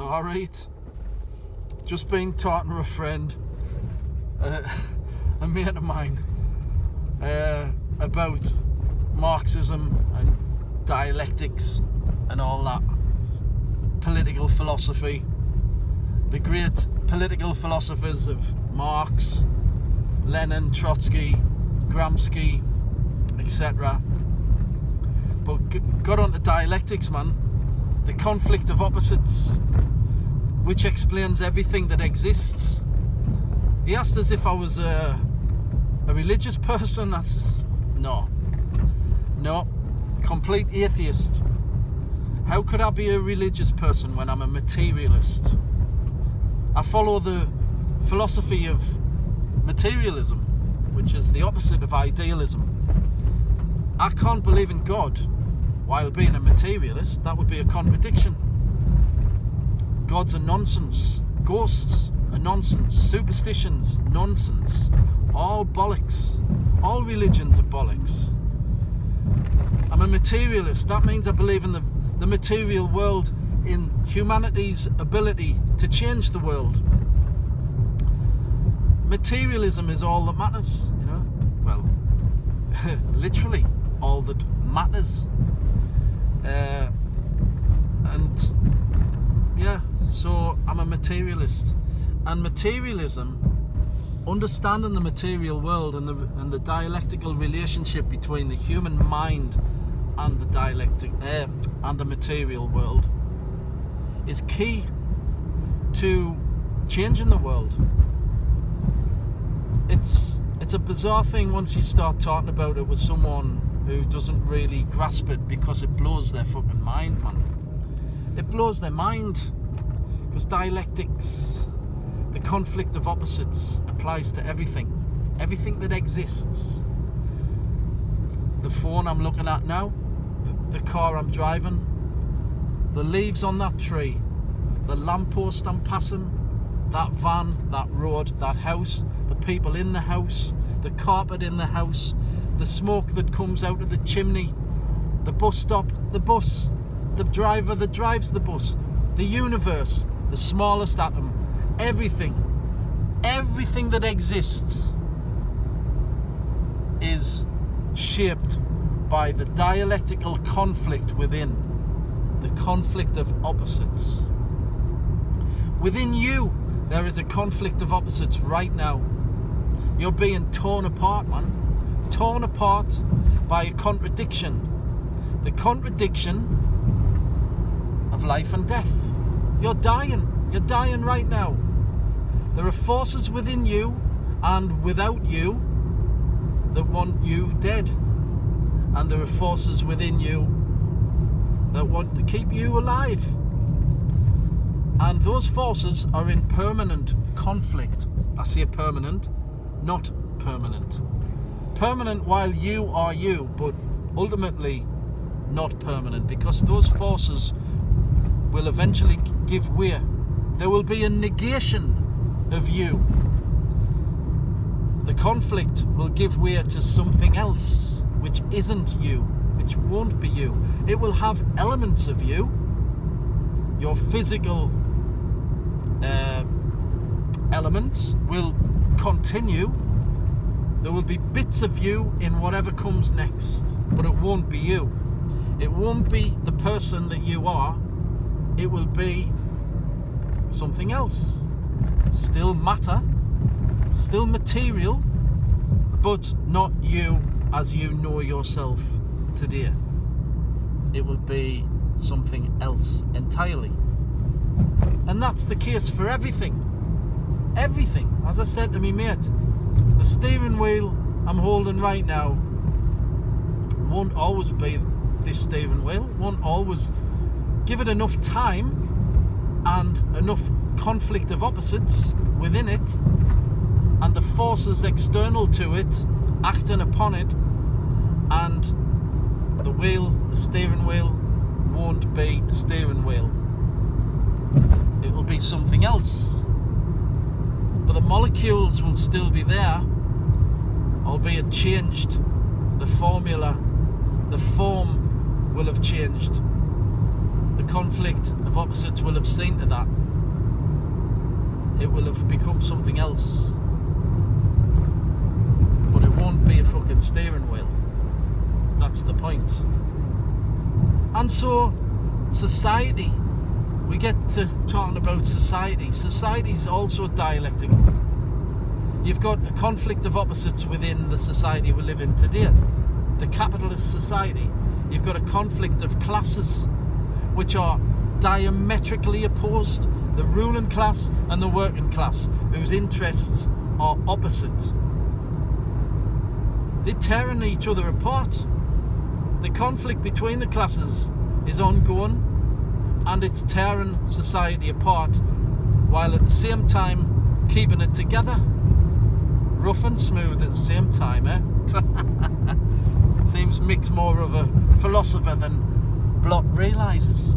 Alright. Just been talking to a friend, a mate of mine, about Marxism and dialectics and all that. Political philosophy. The great political philosophers of Marx, Lenin, Trotsky, Gramsci, etc. But got onto dialectics, man. The conflict of opposites, which explains everything that exists. He asked as if I was a religious person. That's just, no, complete atheist. How could I be a religious person when I'm a materialist? I follow the philosophy of materialism, which is the opposite of idealism. I can't believe in God while being a materialist. That would be a contradiction. God's a nonsense. Ghosts are nonsense. Superstitions, nonsense. All bollocks. All religions are bollocks. I'm a materialist. That means I believe in the material world, in humanity's ability to change the world. Materialism is all that matters, you know? Well, literally all that matters. So I'm a materialist. And materialism, understanding the material world and the dialectical relationship between the human mind and the material world, is key to changing the world. It's a bizarre thing once you start talking about it with someone who doesn't really grasp it, because it blows their fucking mind, man. It blows their mind, because dialectics, the conflict of opposites, applies to everything that exists. The phone I'm looking at now, the car I'm driving, the leaves on that tree, the lamppost I'm passing, that van, that road, that house, the people in the house, the carpet in the house, the smoke that comes out of the chimney, the bus stop, the bus, the driver that drives the bus, the universe, the smallest atom, everything that exists is shaped by the dialectical conflict within, the conflict of opposites. Within you, there is a conflict of opposites right now. You're being torn apart, man. Torn apart by a contradiction. The contradiction of life and death. You're dying. You're dying right now. There are forces within you and without you that want you dead. And there are forces within you that want to keep you alive. And those forces are in permanent conflict. I say permanent, not permanent. Permanent while you are you, but ultimately not permanent, because those forces will eventually give way. There will be a negation of you. The conflict will give way to something else, which isn't you, which won't be you. It will have elements of you. Your physical elements will continue. There will be bits of you in whatever comes next, but it won't be you. It won't be the person that you are. It will be something else. Still matter, still material, but not you as you know yourself today. It will be something else entirely. And that's the case for everything. Everything. As I said to me mate, the steering wheel I'm holding right now won't always be this steering wheel. Won't always. Give it enough time and enough conflict of opposites within it, and the forces external to it acting upon it, and the steering wheel won't be a steering wheel. It will be something else. But the molecules will still be there, albeit changed. The formula, the form will have changed. The conflict of opposites will have seen to that. It will have become something else. But it won't be a fucking steering wheel. That's the point. And so, society. We get to talking about society. Society's also dialectical. You've got a conflict of opposites within the society we live in today. The capitalist society. You've got a conflict of classes, which are diametrically opposed. The ruling class and the working class, whose interests are opposite. They're tearing each other apart. The conflict between the classes is ongoing, and it's tearing society apart, while at the same time keeping it together. Rough and smooth at the same time, eh? Seems Mick's more of a philosopher than Blot realises.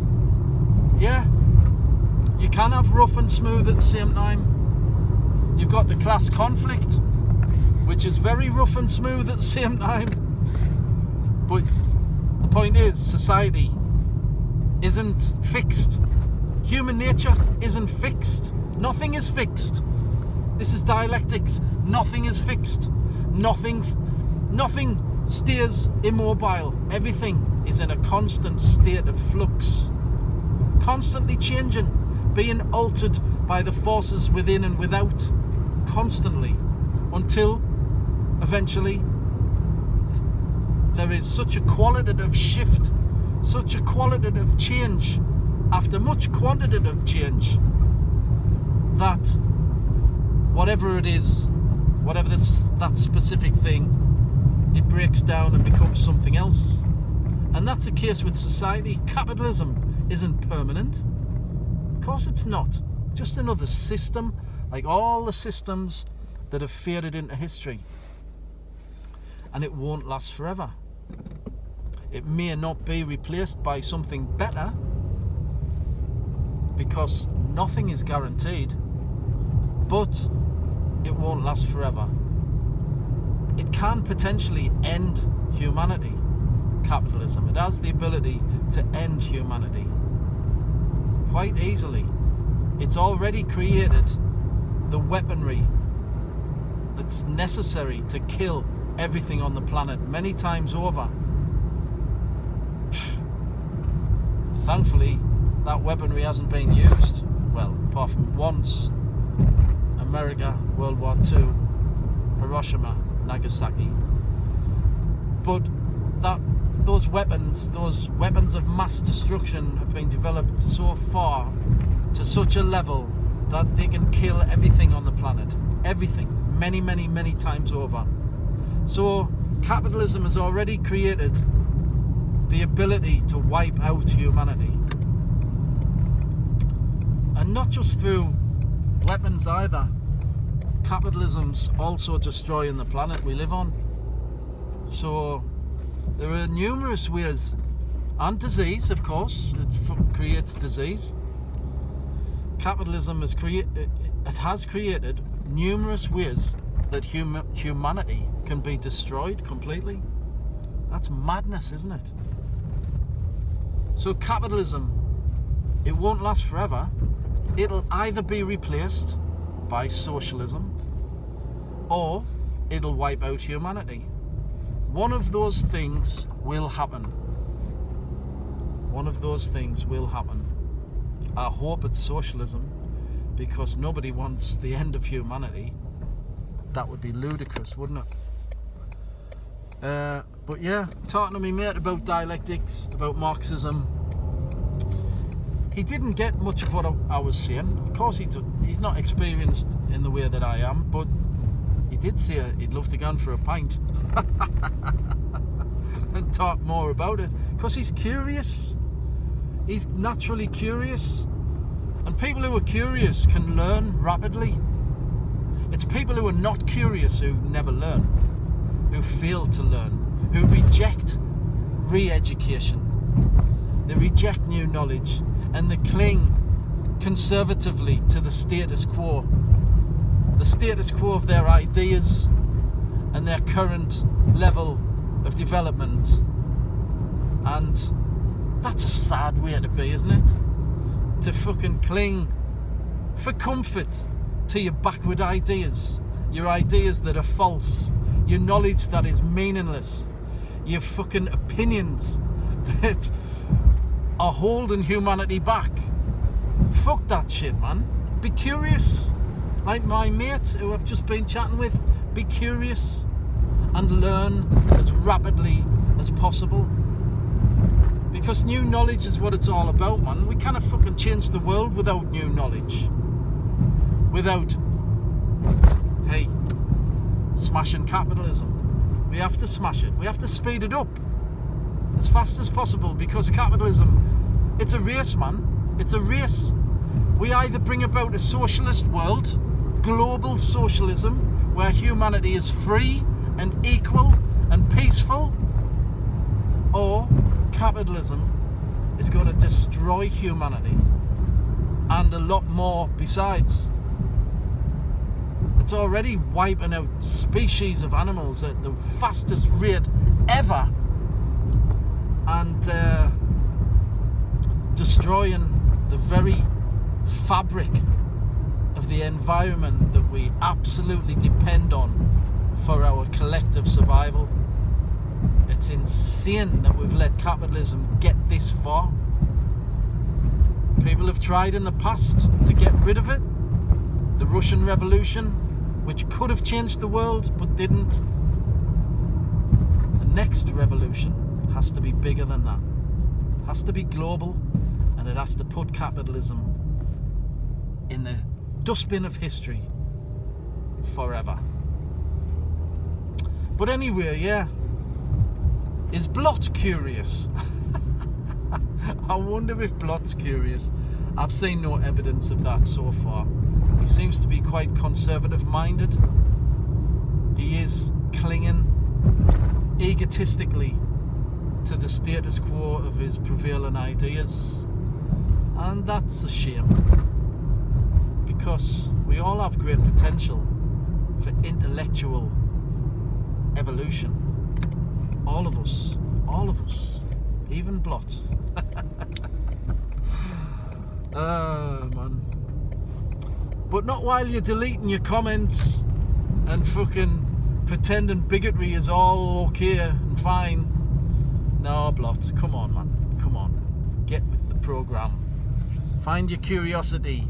Yeah, you can have rough and smooth at the same time. You've got the class conflict, which is very rough and smooth at the same time. But the point is, society isn't fixed. Human nature isn't fixed. Nothing is fixed. This is dialectics. Nothing is fixed. Nothing stays immobile. Everything is in a constant state of flux. Constantly changing, being altered by the forces within and without. Constantly. Until eventually there is such a qualitative shift, such a qualitative change after much quantitative change, that whatever it is, whatever that specific thing, it breaks down and becomes something else. And that's the case with society. Capitalism isn't permanent. Of course it's not. Just another system, like all the systems that have faded into history. And it won't last forever. It may not be replaced by something better, because nothing is guaranteed, but it won't last forever. It can potentially end humanity, capitalism. It has the ability to end humanity quite easily. It's already created the weaponry that's necessary to kill everything on the planet many times over. Thankfully, that weaponry hasn't been used. Well, apart from once. America, World War II, Hiroshima, Nagasaki. But those weapons of mass destruction have been developed so far, to such a level, that they can kill everything on the planet. Everything. Many, many, many times over. So capitalism has already created the ability to wipe out humanity. And not just through weapons either. Capitalism's also destroying the planet we live on. So there are numerous ways, and disease, of course. It creates disease. Capitalism has created numerous ways that humanity can be destroyed completely. That's madness, isn't it? So capitalism, it won't last forever. It'll either be replaced by socialism, or it'll wipe out humanity. One of those things will happen. One of those things will happen. I hope it's socialism, because nobody wants the end of humanity. That would be ludicrous, wouldn't it? But yeah, talking to me mate about dialectics, about Marxism, he didn't get much of what I was saying. Of course he's not experienced in the way that I am, but he did say he'd love to go on for a pint and talk more about it, because he's curious. He's naturally curious, and people who are curious can learn rapidly. It's people who are not curious who never learn, who fail to learn, who reject re-education. They reject new knowledge, and they cling conservatively to the status quo of their ideas and their current level of development. And That's a sad way to be, isn't it? To fucking cling for comfort to your backward ideas, your ideas that are false, your knowledge that is meaningless, your fucking opinions that are holding humanity back. Fuck that shit, man. Be curious. Like my mate who I've just been chatting with, be curious and learn as rapidly as possible. Because new knowledge is what it's all about, man. We cannot fucking change the world without new knowledge. Without, hey, smashing capitalism. We have to smash it. We have to speed it up as fast as possible, because capitalism, it's a race, man. It's a race. We either bring about a socialist world, global socialism, where humanity is free and equal and peaceful, or capitalism is going to destroy humanity and a lot more besides. It's already wiping out species of animals at the fastest rate ever, and destroying the very fabric of the environment that we absolutely depend on for our collective survival. It's insane that we've let capitalism get this far. People have tried in the past to get rid of it. The Russian Revolution, which could have changed the world but didn't. The next revolution has to be bigger than that. It has to be global, and it has to put capitalism in the dustbin of history forever. But anyway, yeah. Is Blot curious? I wonder if Blot's curious. I've seen no evidence of that so far. He seems to be quite conservative-minded. He is clinging egotistically to the status quo of his prevailing ideas. And that's a shame. Because we all have great potential for intellectual evolution. All of us, even Blot. Man. But not while you're deleting your comments and fucking pretending bigotry is all okay and fine. No, Blot, come on, man, come on. Get with the program. Find your curiosity.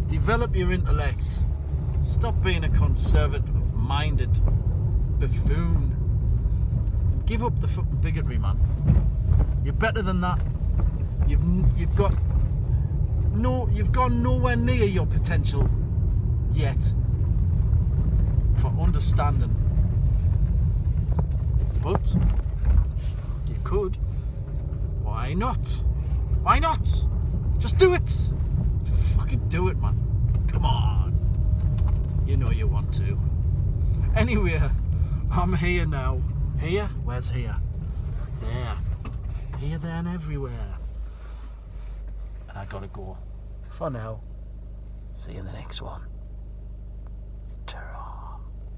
Develop your intellect. Stop being a conservative-minded buffoon. Give up the fucking bigotry, man. You're better than that. You've gone nowhere near your potential yet for understanding. But you could. Why not? Why not? Just do it. Just fucking do it, man. Come on. You know you want to. Anyway, I'm here now. Here? Where's here? There. Here, there, and everywhere. And I gotta go. For now. See you in the next one.